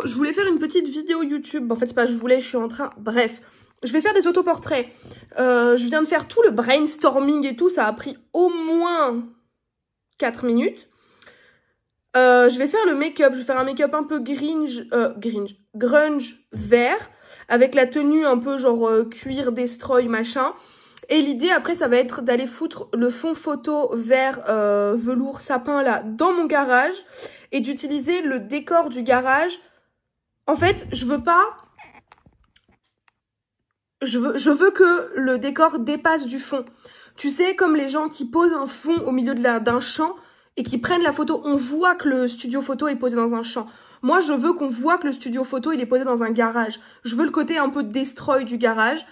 je voulais faire une petite vidéo YouTube. En fait, c'est pas je voulais, je suis en train... Bref, je vais faire des autoportraits. Je viens de faire tout le brainstorming et tout. Ça a pris au moins 4 minutes. Je vais faire le make-up. Je vais faire un make-up un peu grunge vert. Avec la tenue un peu genre cuir, destroy, machin. Et l'idée après ça va être d'aller foutre le fond photo vert velours sapin là dans mon garage. Et d'utiliser le décor du garage. En fait je veux pas... Je veux que le décor dépasse du fond. Tu sais, comme les gens qui posent un fond au milieu d'un champ et qui prennent la photo, on voit que le studio photo est posé dans un champ. Moi, je veux qu'on voit que le studio photo, il est posé dans un garage. Je veux le côté un peu destroy du garage,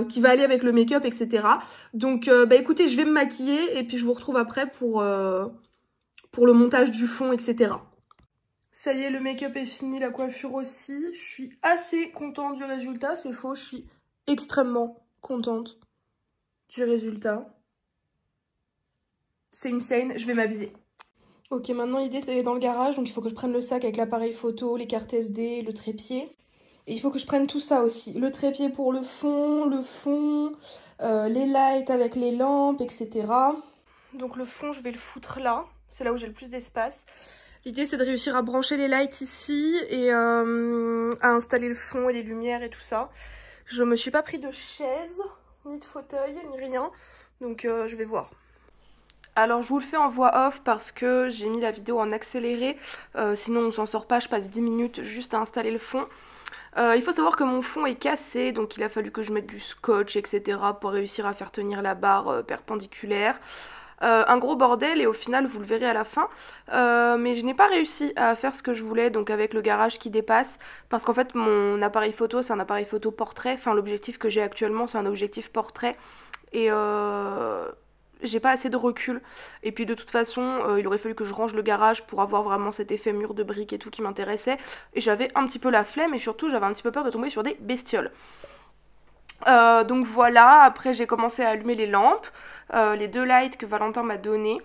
qui va aller avec le make-up, etc. Donc, bah écoutez, je vais me maquiller et puis je vous retrouve après pour le montage du fond, etc. Ça y est, le make-up est fini, la coiffure aussi. Je suis assez contente du résultat, c'est faux, je suis extrêmement contente du résultat. C'est insane, je vais m'habiller. Ok, maintenant l'idée c'est d'aller dans le garage, donc il faut que je prenne le sac avec l'appareil photo, les cartes SD, le trépied. Et il faut que je prenne tout ça aussi. Le trépied pour le fond, les lights avec les lampes, etc. Donc le fond, je vais le foutre là. C'est là où j'ai le plus d'espace. L'idée c'est de réussir à brancher les lights ici et à installer le fond et les lumières et tout ça. Je me suis pas pris de chaise, ni de fauteuil, ni rien. Donc je vais voir. Alors je vous le fais en voix off parce que j'ai mis la vidéo en accéléré. Sinon on s'en sort pas, je passe 10 minutes juste à installer le fond. Il faut savoir que mon fond est cassé, donc il a fallu que je mette du scotch, etc. pour réussir à faire tenir la barre perpendiculaire. Un gros bordel et au final vous le verrez à la fin, mais je n'ai pas réussi à faire ce que je voulais, donc avec le garage qui dépasse, parce qu'en fait mon appareil photo c'est un appareil photo portrait, enfin l'objectif que j'ai actuellement c'est un objectif portrait et j'ai pas assez de recul et puis de toute façon il aurait fallu que je range le garage pour avoir vraiment cet effet mur de briques et tout qui m'intéressait et j'avais un petit peu la flemme et surtout j'avais un petit peu peur de tomber sur des bestioles. Donc voilà, après j'ai commencé à allumer les lampes, les 2 lights que Valentin m'a donné.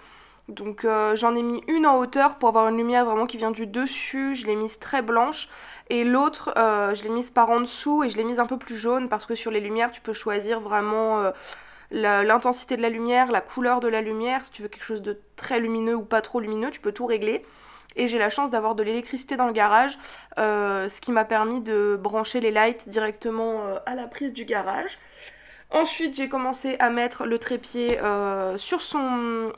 Donc j'en ai mis une en hauteur pour avoir une lumière vraiment qui vient du dessus, je l'ai mise très blanche. Et l'autre, je l'ai mise par en dessous et je l'ai mise un peu plus jaune parce que sur les lumières tu peux choisir vraiment l'intensité de la lumière, la couleur de la lumière. Si tu veux quelque chose de très lumineux ou pas trop lumineux, tu peux tout régler. Et j'ai la chance d'avoir de l'électricité dans le garage, ce qui m'a permis de brancher les lights directement à la prise du garage. Ensuite, j'ai commencé à mettre le trépied sur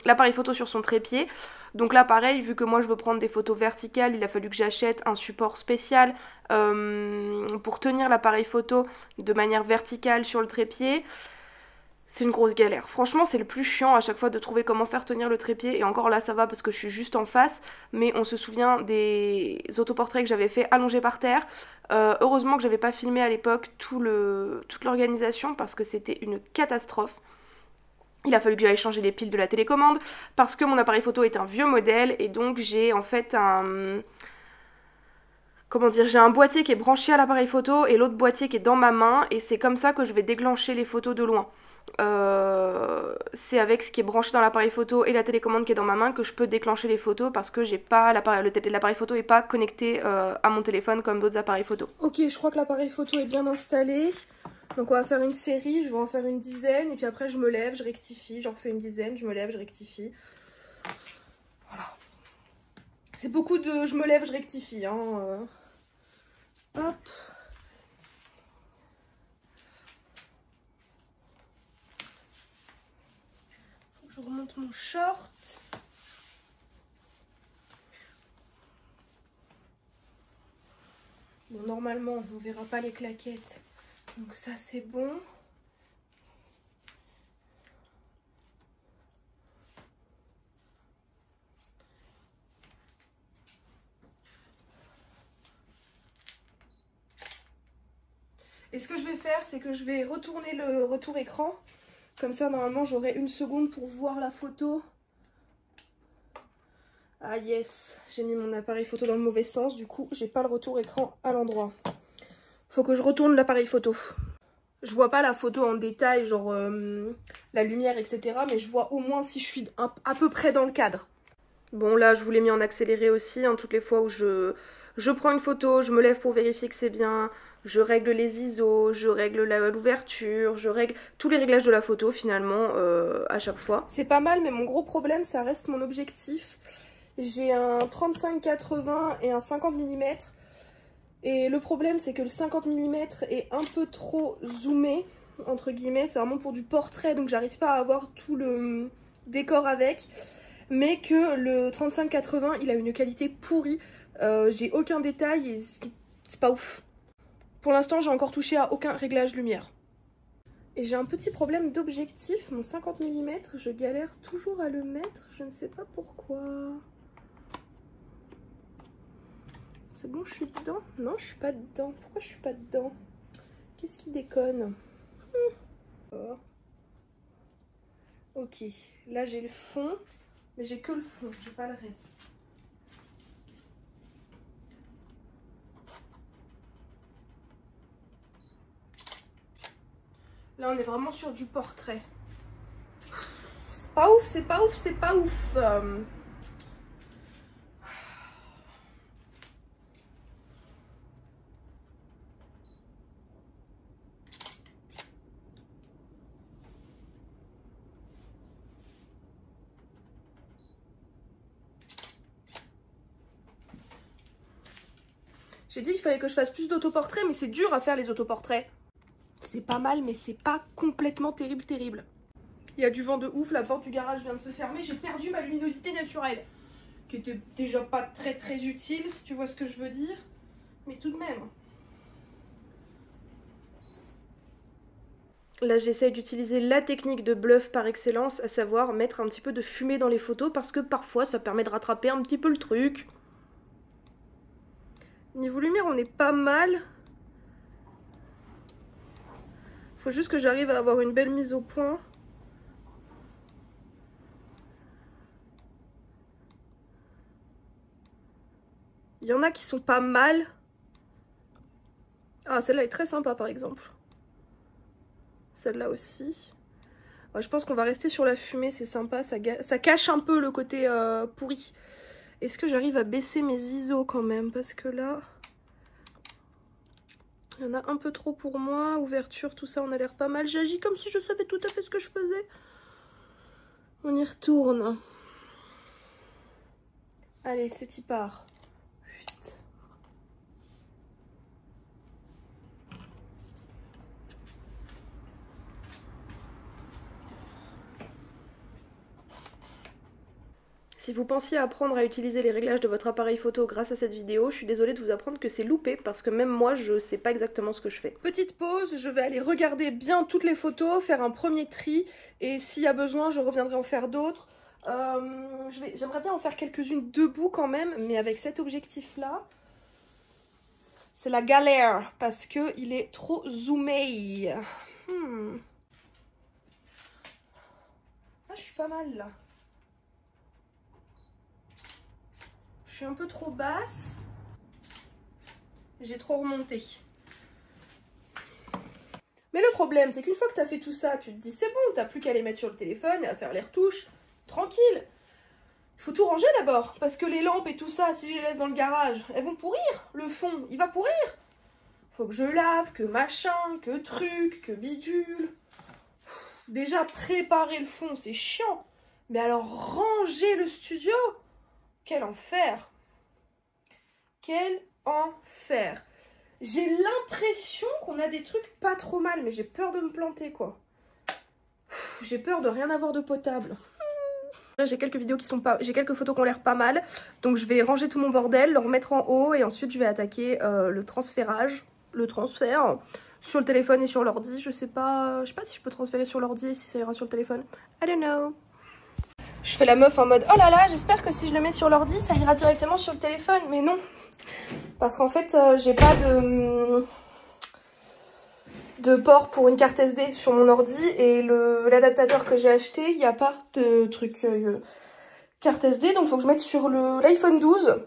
l'appareil photo sur son trépied. Donc là, pareil, vu que moi je veux prendre des photos verticales, il a fallu que j'achète un support spécial pour tenir l'appareil photo de manière verticale sur le trépied. C'est une grosse galère. Franchement, c'est le plus chiant à chaque fois de trouver comment faire tenir le trépied. Et encore là, ça va parce que je suis juste en face. Mais on se souvient des autoportraits que j'avais fait allongés par terre. Heureusement que j'avais pas filmé à l'époque toute l'organisation parce que c'était une catastrophe. Il a fallu que j'aille changer les piles de la télécommande parce que mon appareil photo est un vieux modèle. Et donc j'ai en fait j'ai un boîtier qui est branché à l'appareil photo et l'autre boîtier qui est dans ma main. Et c'est comme ça que je vais déclencher les photos de loin. C'est avec ce qui est branché dans l'appareil photo et la télécommande qui est dans ma main que je peux déclencher les photos parce que j'ai pas l'appareil photo est pas connecté à mon téléphone comme d'autres appareils photo. Ok, je crois que l'appareil photo est bien installé. Donc on va faire une série, je vais en faire une dizaine et puis après je me lève, je rectifie, j'en refais une dizaine, je me lève, je rectifie. Voilà. C'est beaucoup de je me lève, je rectifie. Hein. Hop. Je remonte mon short. Bon, normalement, on ne verra pas les claquettes. Donc ça, c'est bon. Et ce que je vais faire, c'est que je vais retourner le retour écran. Comme ça, normalement, j'aurai 1 seconde pour voir la photo. Ah yes, j'ai mis mon appareil photo dans le mauvais sens. Du coup, j'ai pas le retour écran à l'endroit. Faut que je retourne l'appareil photo. Je vois pas la photo en détail, genre la lumière, etc. Mais je vois au moins si je suis à peu près dans le cadre. Bon, là, je vous l'ai mis en accéléré aussi. Hein, toutes les fois où je je prends une photo, je me lève pour vérifier que c'est bien, je règle les ISO, je règle l'ouverture, je règle tous les réglages de la photo finalement à chaque fois. C'est pas mal, mais mon gros problème, ça reste mon objectif. J'ai un 35-80 et un 50 mm. Et le problème, c'est que le 50 mm est un peu trop zoomé, entre guillemets. C'est vraiment pour du portrait, donc j'arrive pas à avoir tout le décor avec. Mais que le 35-80, il a une qualité pourrie. J'ai aucun détail et c'est pas ouf. Pour l'instant, j'ai encore touché à aucun réglage lumière. Et j'ai un petit problème d'objectif. Mon 50 mm, je galère toujours à le mettre. Je ne sais pas pourquoi. C'est bon, je suis dedans? Non, je suis pas dedans. Pourquoi je suis pas dedans? Qu'est-ce qui déconne? Oh. Ok, là j'ai le fond, mais j'ai que le fond, j'ai pas le reste. Là on est vraiment sur du portrait. C'est pas ouf, c'est pas ouf, c'est pas ouf. J'ai dit qu'il fallait que je fasse plus d'autoportraits, mais c'est dur à faire les autoportraits. C'est pas mal, mais c'est pas complètement terrible. Il y a du vent de ouf, la porte du garage vient de se fermer. J'ai perdu ma luminosité naturelle, qui était déjà pas très utile, si tu vois ce que je veux dire. Mais tout de même. Là, j'essaye d'utiliser la technique de bluff par excellence, à savoir mettre un petit peu de fumée dans les photos, parce que parfois, ça permet de rattraper un petit peu le truc. Niveau lumière, on est pas mal. Faut juste que j'arrive à avoir une belle mise au point. Il y en a qui sont pas mal. Ah, celle-là est très sympa par exemple. Celle-là aussi. Ouais, je pense qu'on va rester sur la fumée, c'est sympa. Ça cache un peu le côté pourri. Est-ce que j'arrive à baisser mes ISO quand même? Parce que là, il y en a un peu trop pour moi. Ouverture, tout ça, on a l'air pas mal. J'agis comme si je savais tout à fait ce que je faisais. On y retourne. Allez, c'est y part. Si vous pensiez apprendre à utiliser les réglages de votre appareil photo grâce à cette vidéo, je suis désolée de vous apprendre que c'est loupé parce que même moi je sais pas exactement ce que je fais. Petite pause, je vais aller regarder bien toutes les photos, faire un premier tri et s'il y a besoin je reviendrai en faire d'autres. J'aimerais bien en faire quelques-unes debout quand même, mais avec cet objectif là, c'est la galère parce que il est trop zoomé. Ah, je suis pas mal là. Je suis un peu trop basse. J'ai trop remonté. Mais le problème, c'est qu'une fois que tu as fait tout ça, tu te dis c'est bon, t'as plus qu'à les mettre sur le téléphone et à faire les retouches. Tranquille. Il faut tout ranger d'abord. Parce que les lampes et tout ça, si je les laisse dans le garage, elles vont pourrir. Le fond, il va pourrir. Faut que je lave, que machin, que truc, que bidule. Déjà, préparer le fond, c'est chiant. Mais alors, ranger le studio, quel enfer. Quel enfer. J'ai l'impression qu'on a des trucs pas trop mal, mais j'ai peur de me planter, quoi. J'ai peur de rien avoir de potable. J'ai quelques vidéos qui sont pas... J'ai quelques photos qui ont l'air pas mal. Donc je vais ranger tout mon bordel, le remettre en haut et ensuite je vais attaquer le transférage. Le transfert sur le téléphone et sur l'ordi. Je sais pas si je peux transférer sur l'ordi et si ça ira sur le téléphone. I don't know. Je fais la meuf en mode oh là là, j'espère que si je le mets sur l'ordi, ça ira directement sur le téléphone. Mais non. Parce qu'en fait, j'ai pas de port pour une carte SD sur mon ordi. Et l'adaptateur que j'ai acheté, il n'y a pas de truc carte SD. Donc il faut que je mette sur l'iPhone 12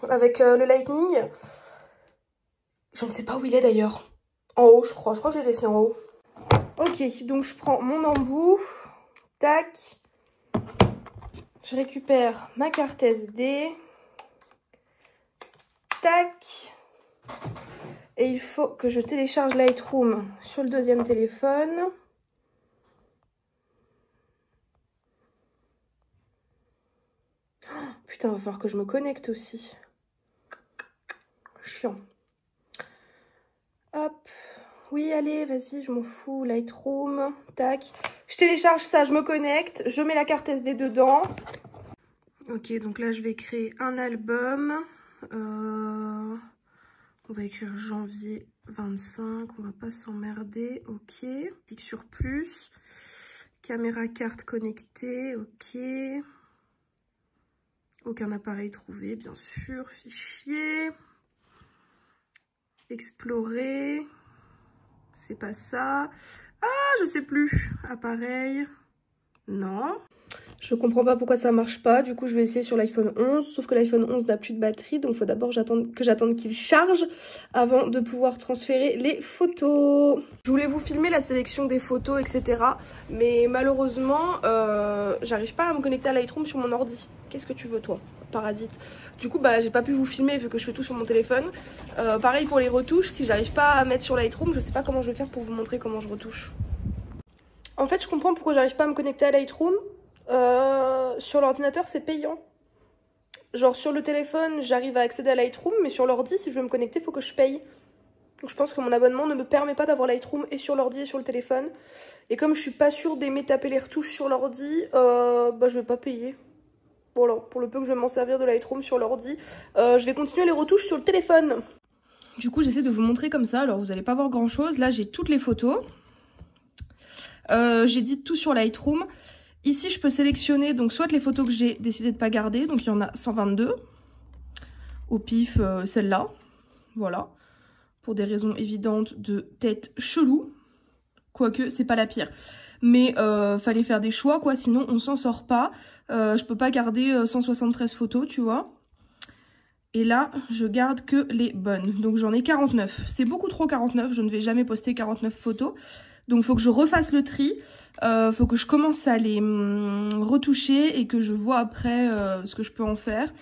avec le Lightning. Je ne sais pas où il est d'ailleurs. En haut, je crois. Je crois que je l'ai laissé en haut. Ok, donc je prends mon embout. Tac. Je récupère ma carte SD. Tac. Et il faut que je télécharge Lightroom sur le deuxième téléphone. Oh, putain, va falloir que je me connecte aussi. Chiant. Hop. Oui, allez, vas-y, je m'en fous. Lightroom. Tac. Je télécharge ça, je me connecte. Je mets la carte SD dedans. Ok, donc là, je vais créer un album. On va écrire janvier 25. On va pas s'emmerder. Ok. Clique sur plus. Caméra carte connectée. Ok. Aucun appareil trouvé, bien sûr. Fichier. Explorer. C'est pas ça. Ah, je sais plus. Appareil. Non. Je comprends pas pourquoi ça marche pas. Du coup, je vais essayer sur l'iPhone 11. Sauf que l'iPhone 11 n'a plus de batterie. Donc, il faut d'abord que j'attende qu'il charge avant de pouvoir transférer les photos. Je voulais vous filmer la sélection des photos, etc. Mais malheureusement, j'arrive pas à me connecter à Lightroom sur mon ordi. Qu'est-ce que tu veux, toi, parasite? Du coup, bah, j'ai pas pu vous filmer vu que je fais tout sur mon téléphone. Pareil pour les retouches. Si j'arrive pas à mettre sur Lightroom, je sais pas comment je vais faire pour vous montrer comment je retouche. En fait, je comprends pourquoi j'arrive pas à me connecter à Lightroom. Sur l'ordinateur, c'est payant. Genre sur le téléphone, j'arrive à accéder à Lightroom, mais sur l'ordi, si je veux me connecter, il faut que je paye. Donc je pense que mon abonnement ne me permet pas d'avoir Lightroom et sur l'ordi et sur le téléphone. Et comme je suis pas sûre d'aimer taper les retouches sur l'ordi, bah je vais pas payer. Voilà, pour le peu que je vais m'en servir de Lightroom sur l'ordi, je vais continuer les retouches sur le téléphone. Du coup, j'essaie de vous montrer comme ça. Alors vous allez pas voir grand chose. Là, j'ai toutes les photos. J'ai dit tout sur Lightroom. Ici, je peux sélectionner donc soit les photos que j'ai décidé de pas garder, donc il y en a 122. Au pif, celle-là, voilà. Pour des raisons évidentes de tête chelou. Quoique, c'est pas la pire. Mais fallait faire des choix, quoi, sinon on s'en sort pas. Je peux pas garder 173 photos, tu vois. Et là, je garde que les bonnes. Donc j'en ai 49. C'est beaucoup trop 49, je ne vais jamais poster 49 photos. Donc il faut que je refasse le tri. Faut que je commence à les retoucher et que je vois après ce que je peux en faire.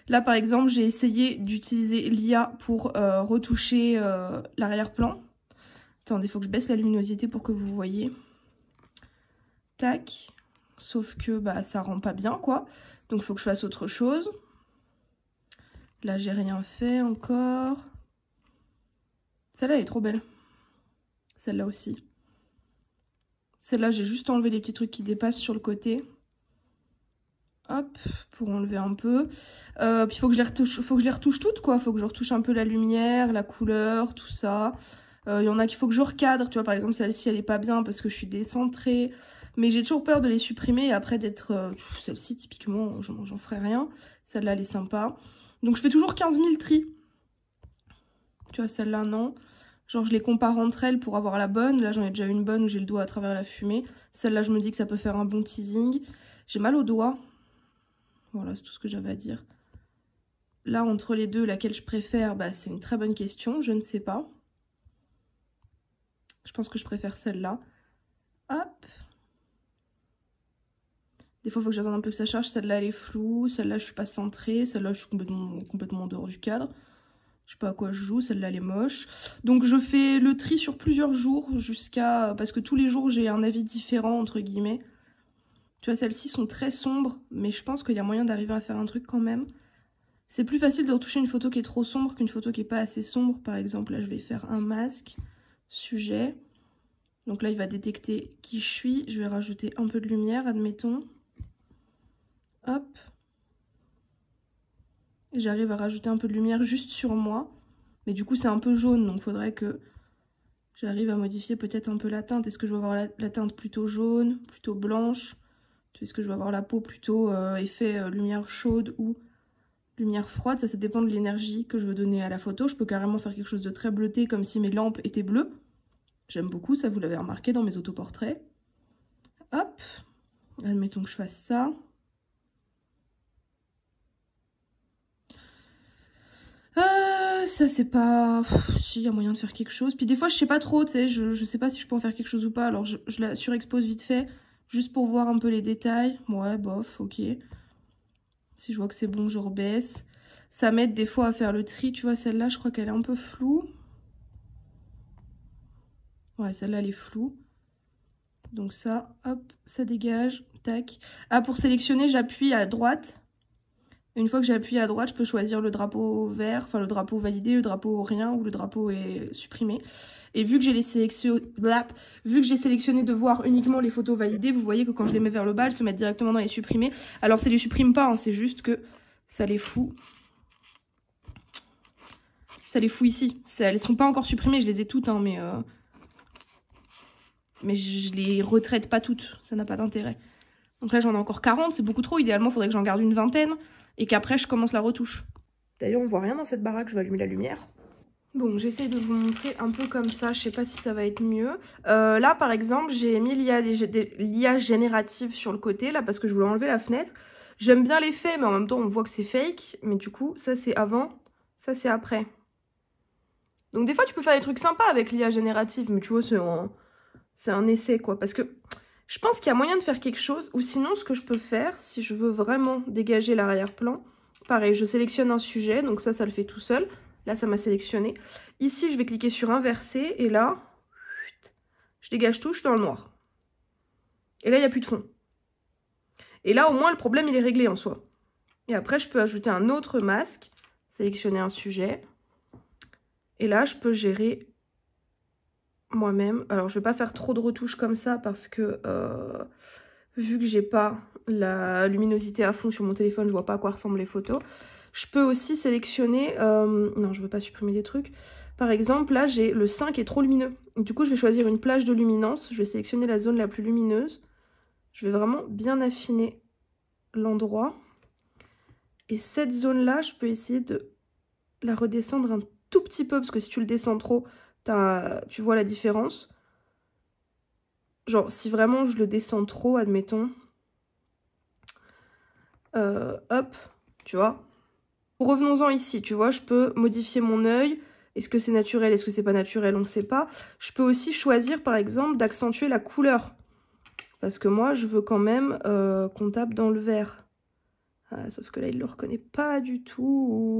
Là par exemple j'ai essayé d'utiliser l'IA pour retoucher l'arrière-plan. Attendez, il faut que je baisse la luminosité pour que vous voyez. Tac. Sauf que bah ça rend pas bien quoi. Donc il faut que je fasse autre chose. Là j'ai rien fait encore. Celle-là elle est trop belle. Celle-là aussi. Celle-là, j'ai juste enlevé les petits trucs qui dépassent sur le côté. Hop, pour enlever un peu. Puis il faut que je les retouche toutes, quoi. Il faut que je retouche un peu la lumière, la couleur, tout ça. Il y en a qu'il faut que je recadre. Tu vois, par exemple, celle-ci, elle est pas bien parce que je suis décentrée. Mais j'ai toujours peur de les supprimer et après d'être... celle-ci, typiquement, j'en ferai rien. Celle-là, elle est sympa. Donc, je fais toujours 15 000 tris. Tu vois, celle-là, non. Genre, je les compare entre elles pour avoir la bonne. Là, j'en ai déjà une bonne où j'ai le doigt à travers la fumée. Celle-là, je me dis que ça peut faire un bon teasing. J'ai mal au doigt. Voilà, c'est tout ce que j'avais à dire. Là, entre les deux, laquelle je préfère, bah, c'est une très bonne question. Je ne sais pas. Je pense que je préfère celle-là. Hop. Des fois, il faut que j'attende un peu que ça charge. Celle-là, elle est floue. Celle-là, je suis pas centrée. Celle-là, je suis complètement en dehors du cadre. Je sais pas à quoi je joue, celle-là elle est moche. Donc je fais le tri sur plusieurs jours jusqu'à... Parce que tous les jours j'ai un avis différent entre guillemets. Tu vois, celles-ci sont très sombres, mais je pense qu'il y a moyen d'arriver à faire un truc quand même. C'est plus facile de retoucher une photo qui est trop sombre qu'une photo qui est pas assez sombre. Par exemple, là je vais faire un masque, sujet. Donc là il va détecter qui je suis. Je vais rajouter un peu de lumière, admettons. Hop. J'arrive à rajouter un peu de lumière juste sur moi. Mais du coup, c'est un peu jaune, donc il faudrait que j'arrive à modifier peut-être un peu la teinte. Est-ce que je vais avoir la teinte plutôt jaune, plutôt blanche? Est-ce que je vais avoir la peau plutôt effet lumière chaude ou lumière froide? Ça dépend de l'énergie que je veux donner à la photo. Je peux carrément faire quelque chose de très bleuté, comme si mes lampes étaient bleues. J'aime beaucoup, ça vous l'avez remarqué dans mes autoportraits. Hop, admettons que je fasse ça. Ça c'est pas... Si, il y a moyen de faire quelque chose. Puis des fois je sais pas trop, tu sais, je sais pas si je peux en faire quelque chose ou pas. Alors je la surexpose vite fait, juste pour voir un peu les détails. Ouais, bof, ok. Si je vois que c'est bon, je rebaisse. Ça m'aide des fois à faire le tri. Tu vois, celle-là, je crois qu'elle est un peu floue. Ouais, celle-là, elle est floue. Donc ça, hop, ça dégage. Tac. Ah, pour sélectionner, j'appuie à droite. Une fois que j'ai appuyé à droite, je peux choisir le drapeau vert, enfin le drapeau validé, le drapeau rien ou le drapeau est supprimé. Et vu que j'ai sélectionné de voir uniquement les photos validées, vous voyez que quand je les mets vers le bas, elles se mettent directement dans les supprimés. Alors ça les supprime pas, hein, c'est juste que ça les fout. Ça les fout ici. Elles sont pas encore supprimées, je les ai toutes, hein, mais je les retraite pas toutes, ça n'a pas d'intérêt. Donc là j'en ai encore 40, c'est beaucoup trop. Idéalement, il faudrait que j'en garde une vingtaine et qu'après je commence la retouche. D'ailleurs, on voit rien dans cette baraque, je vais allumer la lumière. Bon, j'essaye de vous montrer un peu comme ça, je sais pas si ça va être mieux. Là, par exemple, j'ai mis l'IA générative sur le côté, là, parce que je voulais enlever la fenêtre. J'aime bien l'effet, mais en même temps, on voit que c'est fake. Mais du coup, ça, c'est avant, ça, c'est après. Donc, des fois, tu peux faire des trucs sympas avec l'IA générative, mais tu vois, c'est un essai, quoi. Parce que je pense qu'il y a moyen de faire quelque chose, ou sinon, ce que je peux faire, si je veux vraiment dégager l'arrière-plan, pareil, je sélectionne un sujet, donc ça le fait tout seul. Là, ça m'a sélectionné. Ici, je vais cliquer sur inverser, et là, je dégage tout, je suis dans le noir. Et là, il n'y a plus de fond. Et là, au moins, le problème, il est réglé en soi. Et après, je peux ajouter un autre masque, sélectionner un sujet. Et là, je peux gérer moi-même. Alors, je ne vais pas faire trop de retouches comme ça parce que vu que j'ai pas la luminosité à fond sur mon téléphone, je vois pas à quoi ressemblent les photos. Je peux aussi sélectionner... non, je veux pas supprimer des trucs. Par exemple, là, j'ai le 5 est trop lumineux. Du coup, je vais choisir une plage de luminance. Je vais sélectionner la zone la plus lumineuse. Je vais vraiment bien affiner l'endroit. Et cette zone-là, je peux essayer de la redescendre un tout petit peu. Parce que si tu le descends trop, tu vois la différence. Genre, si vraiment je le descends trop, admettons. Hop, tu vois. Revenons-en ici, tu vois, je peux modifier mon œil. Est-ce que c'est naturel, est-ce que c'est pas naturel, on ne sait pas. Je peux aussi choisir, par exemple, d'accentuer la couleur. Parce que moi, je veux quand même qu'on tape dans le vert. Ah, sauf que là, il ne le reconnaît pas du tout.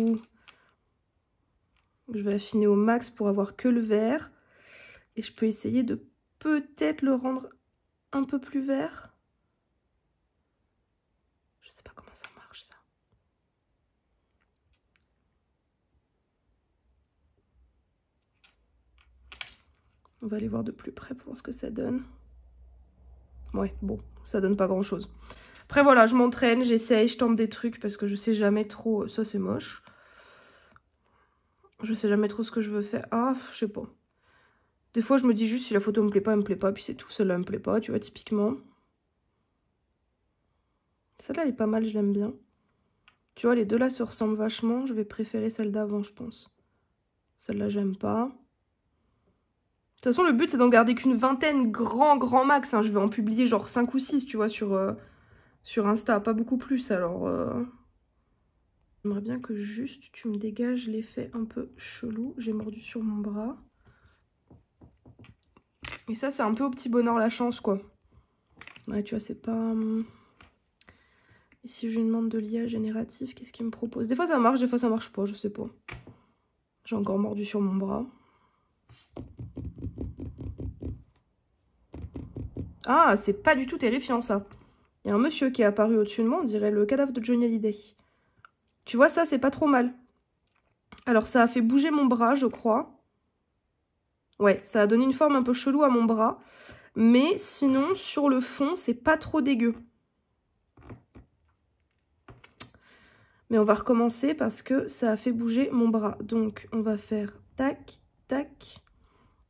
Je vais affiner au max pour avoir que le vert. Et je peux essayer de peut-être le rendre un peu plus vert. Je sais pas comment ça marche, ça. On va aller voir de plus près pour voir ce que ça donne. Ouais, bon, ça donne pas grand-chose. Après, voilà, je m'entraîne, j'essaye, je tente des trucs parce que je sais jamais trop... Ça, c'est moche. Je sais jamais trop ce que je veux faire. Ah, je sais pas. Des fois, je me dis juste si la photo me plaît pas, elle me plaît pas. Puis c'est tout, celle-là me plaît pas, tu vois, typiquement. Celle-là, elle est pas mal, je l'aime bien. Tu vois, les deux là se ressemblent vachement. Je vais préférer celle d'avant, je pense. Celle-là, j'aime pas. De toute façon, le but, c'est d'en garder qu'une vingtaine, grand max. Hein. Je vais en publier genre 5 ou 6, tu vois, sur Insta. Pas beaucoup plus, alors... J'aimerais bien que juste tu me dégages l'effet un peu chelou. J'ai mordu sur mon bras. Et ça, c'est un peu au petit bonheur la chance, quoi. Ouais, tu vois, c'est pas... Et si je lui demande de l'IA génératif, qu'est-ce qu'il me propose? Des fois, ça marche, des fois, ça marche pas, je sais pas. J'ai encore mordu sur mon bras. Ah, c'est pas du tout terrifiant, ça. Il y a un monsieur qui est apparu au-dessus de moi, on dirait le cadavre de Johnny Hallyday. Tu vois, ça, c'est pas trop mal. Alors, ça a fait bouger mon bras, je crois. Ouais, ça a donné une forme un peu chelou à mon bras. Mais sinon, sur le fond, c'est pas trop dégueu. Mais on va recommencer parce que ça a fait bouger mon bras. Donc, on va faire tac, tac.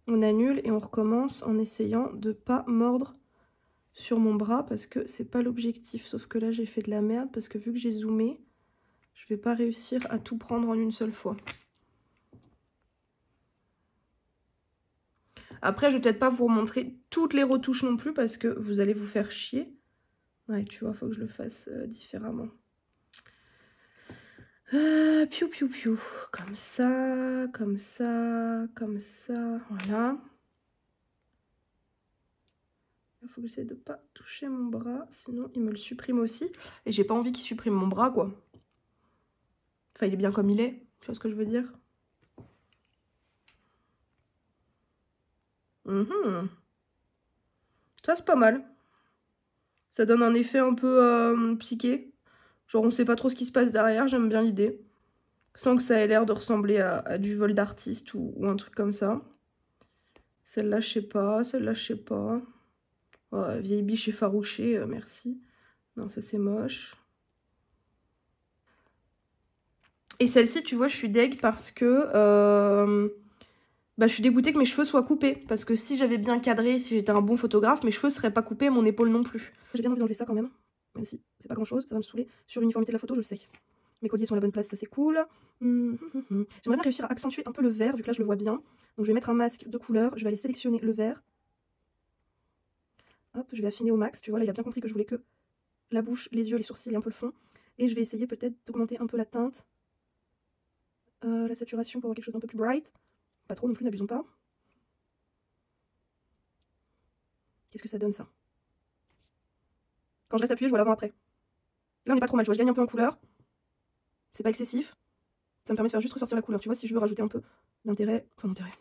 On annule et on recommence en essayant de ne pas mordre sur mon bras parce que c'est pas l'objectif. Sauf que là, j'ai fait de la merde parce que vu que j'ai zoomé, je vais pas réussir à tout prendre en une seule fois. Après, je vais peut-être pas vous montrer toutes les retouches non plus parce que vous allez vous faire chier. Ouais, tu vois, faut que je le fasse différemment. Piou, piou, piou. Comme ça, comme ça, comme ça. Voilà. Il faut que j'essaie de pas toucher mon bras, sinon il me le supprime aussi. Et j'ai pas envie qu'il supprime mon bras, quoi. Enfin, il est bien comme il est. Tu vois ce que je veux dire? Ça, c'est pas mal. Ça donne un effet un peu psyché. Genre, on sait pas trop ce qui se passe derrière. J'aime bien l'idée. Sans que ça ait l'air de ressembler à du vol d'artiste ou un truc comme ça. Celle-là, je sais pas. Celle-là, je sais pas. Oh, vieille biche effarouchée, merci. Non, ça, c'est moche. Et celle-ci, tu vois, je suis deg parce que... bah, je suis dégoûtée que mes cheveux soient coupés. Parce que si j'avais bien cadré, si j'étais un bon photographe, mes cheveux seraient pas coupés, mon épaule non plus. J'ai bien envie d'enlever ça quand même. Même si c'est pas grand-chose, ça va me saouler. Sur l'uniformité de la photo, je le sais. Mes colliers sont à la bonne place, ça c'est cool. J'aimerais bien réussir à accentuer un peu le vert, vu que là je le vois bien. Donc je vais mettre un masque de couleur, je vais aller sélectionner le vert. Hop, je vais affiner au max, tu vois, là il a bien compris que je voulais que la bouche, les yeux, les sourcils et un peu le fond. Et je vais essayer peut-être d'augmenter un peu la teinte. La saturation pour avoir quelque chose d'un peu plus bright. Pas trop non plus, n'abusons pas. Qu'est-ce que ça donne ça? Quand je reste appuyée, je vois l'avant après. Là on n'est pas trop mal, tu vois, je gagne un peu en couleur. C'est pas excessif. Ça me permet de faire juste ressortir la couleur, tu vois, si je veux rajouter un peu d'intérêt. Enfin d'intérêt.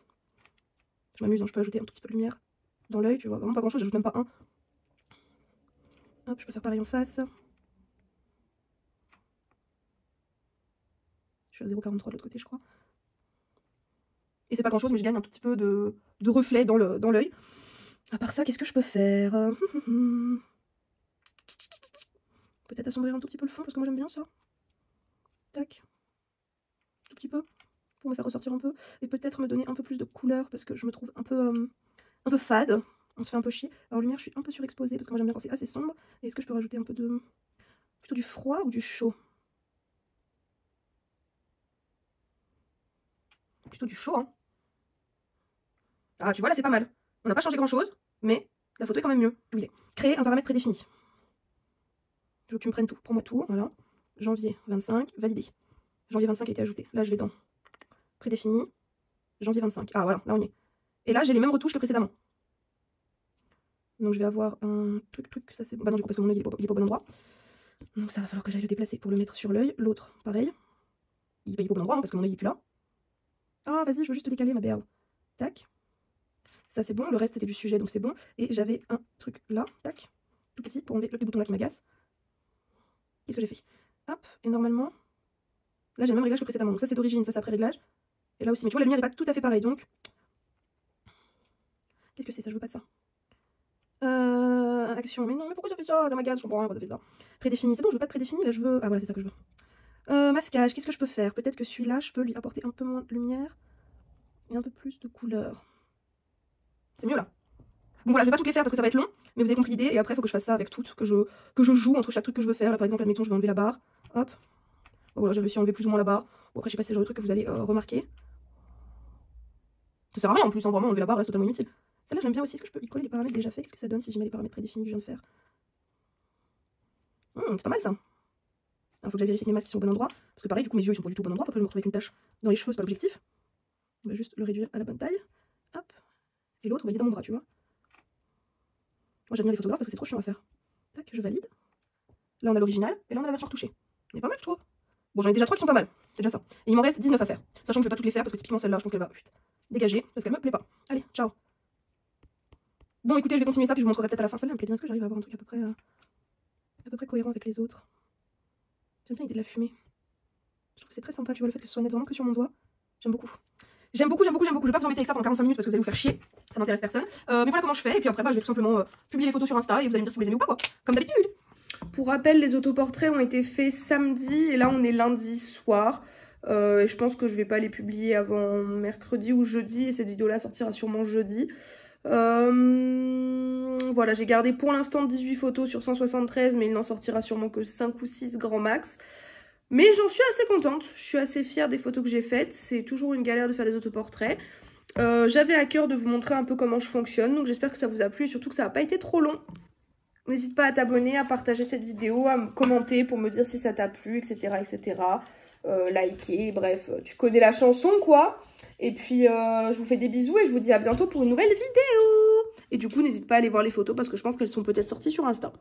Je m'amuse, hein, je peux ajouter un tout petit peu de lumière dans l'œil, tu vois, vraiment pas grand chose, j'ajoute même pas un. Hop, je peux faire pareil en face. Je suis à 0,43 de l'autre côté, je crois. Et c'est pas grand chose, mais je gagne un tout petit peu de reflet dans l'œil. À part ça, qu'est-ce que je peux faire? Peut-être assombrir un tout petit peu le fond, parce que moi j'aime bien ça. Tac. Tout petit peu, pour me faire ressortir un peu. Et peut-être me donner un peu plus de couleur, parce que je me trouve un peu fade. On se fait un peu chier. Alors lumière, je suis un peu surexposée, parce que moi j'aime bien quand c'est assez sombre. Et est-ce que je peux rajouter un peu de... plutôt du froid ou du chaud? Plutôt du chaud, hein. Ah, tu vois, là c'est pas mal. On n'a pas changé grand chose, mais la photo est quand même mieux. Oui. Créer un paramètre prédéfini. Je veux que tu me prennes tout. Prends-moi tout, voilà. Janvier 25, validé. Janvier 25 a été ajouté. Là, je vais dans prédéfini. Janvier 25. Ah, voilà, là on y est. Et là, j'ai les mêmes retouches que précédemment. Donc, je vais avoir un truc, ça c'est bon. Bah non, du coup, parce que mon œil il est pas au bon endroit. Donc, ça va falloir que j'aille le déplacer pour le mettre sur l'œil. L'autre, pareil. Il est pas au bon endroit, hein, parce que mon œil est plus là. Ah, vas-y, je veux juste te décaler, ma perle. Tac. Ça, c'est bon. Le reste, c'était du sujet, donc c'est bon. Et j'avais un truc là, tac. Tout petit, pour enlever le petit bouton là qui m'agace. Qu'est-ce que j'ai fait? Hop, et normalement, là j'ai le même réglage que précédemment. Donc ça c'est d'origine, ça c'est après réglage. Et là aussi, mais tu vois la lumière n'est pas tout à fait pareille, donc... Qu'est-ce que c'est ça? Je veux pas de ça. Action, mais non, mais pourquoi ça fait ça? Ça m'agace, je comprends rien pourquoi ça fait ça. Prédéfini, c'est bon, je veux pas de prédéfini, là je veux... Ah voilà, c'est ça que je veux. Masquage, qu'est-ce que je peux faire? Peut-être que celui-là, je peux lui apporter un peu moins de lumière et un peu plus de couleur. C'est mieux là. Bon voilà, je vais pas toutes les faire parce que ça va être long, mais vous avez compris l'idée, et après il faut que je fasse ça avec toutes, que je joue entre chaque truc que je veux faire. Là par exemple, admettons, je vais enlever la barre, hop. Bon, voilà, j'ai réussi à enlever plus ou moins la barre. Bon, après, je sais pas si c'est le genre de truc que vous allez remarquer. Ça sert à rien en plus, hein, vraiment, enlever la barre reste totalement inutile. Celle-là, j'aime bien aussi. Est-ce que je peux y coller les paramètres déjà faits? Qu'est-ce que ça donne si j'y mets les paramètres prédéfinis que je viens de faire? C'est pas mal ça. Il faut que j'aille vérifier que mes masques sont au bon endroit. Parce que pareil, du coup, mes yeux ils sont pas du tout au bon endroit. Après, je me retrouve avec une tache dans les cheveux, c'est pas l'objectif. On va juste le réduire à la bonne taille. Hop. Et l'autre, il est dans mon bras, tu vois. Moi, j'aime bien les photographes parce que c'est trop chiant à faire. Tac, je valide. Là, on a l'original. Et là, on a la version retouchée. On est pas mal, je trouve. Bon, j'en ai déjà 3 qui sont pas mal. C'est déjà ça. Et il m'en reste 19 à faire. Sachant que je vais pas toutes les faire parce que typiquement celle-là, je pense qu'elle va dégager parce qu'elle me plaît pas. Allez, ciao. Bon, écoutez, je vais continuer ça puis je vous montrerai peut-être à la fin. Celle-là, elle me plaît bien. Est-ce que j'arrive à avoir un truc à peu près cohérent avec les autres? J'aime bien l'idée de la fumée. Je trouve que c'est très sympa, tu vois, le fait que ce soit net vraiment que sur mon doigt. J'aime beaucoup. J'aime beaucoup. Je vais pas vous embêter avec ça pendant 45 minutes parce que vous allez vous faire chier. Ça m'intéresse personne. Mais voilà comment je fais. Et puis après, bah, je vais tout simplement publier les photos sur Insta et vous allez me dire si vous les aimez ou pas, quoi. Comme d'habitude. Pour rappel, les autoportraits ont été faits samedi et là on est lundi soir. Et je pense que je vais pas les publier avant mercredi ou jeudi et cette vidéo là sortira sûrement jeudi. Voilà, j'ai gardé pour l'instant 18 photos sur 173 mais il n'en sortira sûrement que 5 ou 6 grand max. Mais j'en suis assez contente, je suis assez fière des photos que j'ai faites. C'est toujours une galère de faire des autoportraits. J'avais à cœur de vous montrer un peu comment je fonctionne, donc j'espère que ça vous a plu et surtout que ça n'a pas été trop long. N'hésite pas à t'abonner, à partager cette vidéo, à me commenter pour me dire si ça t'a plu, etc. etc. Liker, bref, tu connais la chanson quoi. Et puis je vous fais des bisous et je vous dis à bientôt pour une nouvelle vidéo. Et du coup n'hésite pas à aller voir les photos parce que je pense qu'elles sont peut-être sorties sur Insta.